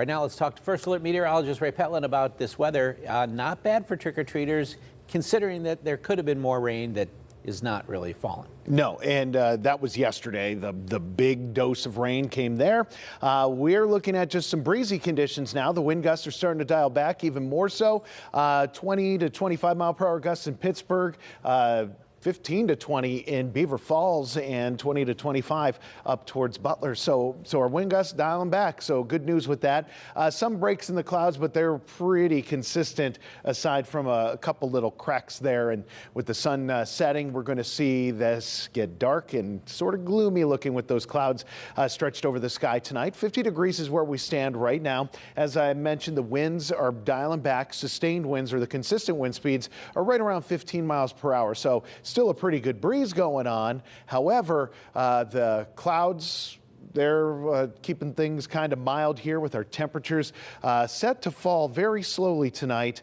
Right now, let's talk to First Alert meteorologist Ray Petelin about this weather. Not bad for trick-or-treaters, considering that there could have been more rain that is not really falling. No, and that was yesterday. The big dose of rain came there. We're looking at just some breezy conditions now. The wind gusts are starting to dial back even more so. 20 to 25 mile per hour gusts in Pittsburgh. 15 to 20 in Beaver Falls and 20 to 25 up towards Butler. So our wind gusts dialing back. So good news with that. Some breaks in the clouds, but they're pretty consistent aside from a couple little cracks there. And with the sun setting, we're going to see this get dark and sort of gloomy looking with those clouds stretched over the sky tonight. 50 degrees is where we stand right now. As I mentioned, the winds are dialing back. Sustained winds, or the consistent wind speeds, are right around 15 miles per hour. So still a pretty good breeze going on. However, the clouds, they're keeping things kind of mild here with our temperatures set to fall very slowly tonight.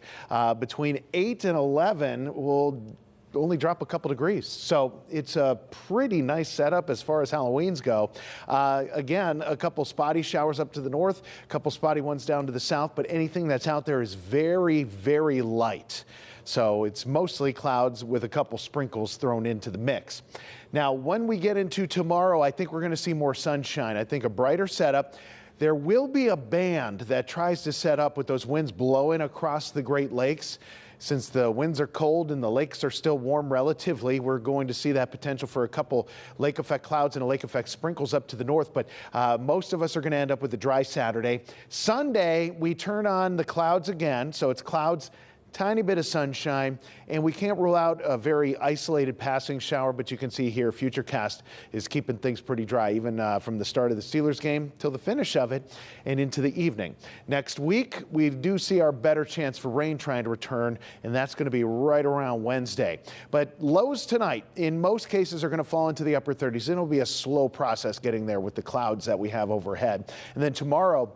Between 8 and 11, we'll only drop a couple degrees. So it's a pretty nice setup as far as Halloween's go. Again, a couple spotty showers up to the north, a couple spotty ones down to the south, but anything that's out there is very, very light. So it's mostly clouds with a couple sprinkles thrown into the mix. Now, when we get into tomorrow, I think we're going to see more sunshine. I think a brighter setup. There will be a band that tries to set up with those winds blowing across the Great Lakes. Since the winds are cold and the lakes are still warm relatively, we're going to see that potential for a couple lake effect clouds and a lake effect sprinkles up to the north. But most of us are going to end up with a dry Saturday. Sunday, we turn on the clouds again. So it's clouds, tiny bit of sunshine, and we can't rule out a very isolated passing shower, but you can see here Futurecast is keeping things pretty dry, even from the start of the Steelers game till the finish of it and into the evening. Next week, we do see our better chance for rain trying to return, and that's going to be right around Wednesday. But lows tonight, in most cases, are going to fall into the upper 30s. It'll be a slow process getting there with the clouds that we have overhead. And then tomorrow,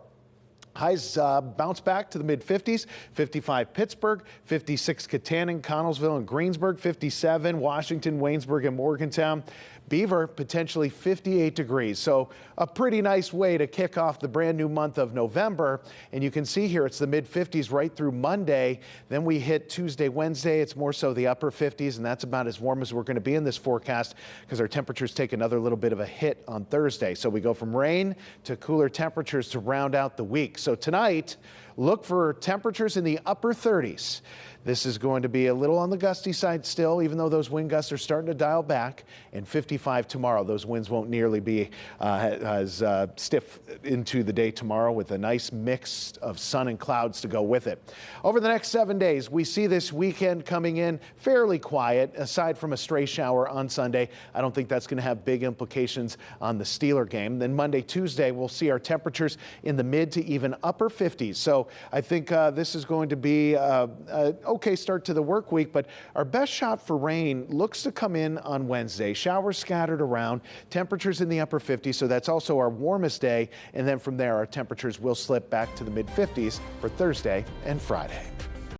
highs bounce back to the mid-50s, 55 Pittsburgh, 56 Katanning, Connellsville, and Greensburg, 57 Washington, Waynesburg, and Morgantown. Beaver, potentially 58 degrees. So a pretty nice way to kick off the brand new month of November. And you can see here it's the mid-50s right through Monday. Then we hit Tuesday, Wednesday. It's more so the upper 50s, and that's about as warm as we're going to be in this forecast because our temperatures take another little bit of a hit on Thursday. So we go from rain to cooler temperatures to round out the week. So tonight, look for temperatures in the upper 30s. This is going to be a little on the gusty side still, even though those wind gusts are starting to dial back. And 55 tomorrow. Those winds won't nearly be as stiff into the day tomorrow, with a nice mix of sun and clouds to go with it. Over the next 7 days, we see this weekend coming in fairly quiet, aside from a stray shower on Sunday. I don't think that's going to have big implications on the Steeler game. Then Monday, Tuesday, we'll see our temperatures in the mid to even upper 50s. So I think this is going to be okay start to the work week, but our best shot for rain looks to come in on Wednesday. Showers scattered around, temperatures in the upper 50s, so that's also our warmest day. And then from there, our temperatures will slip back to the mid-50s for Thursday and Friday.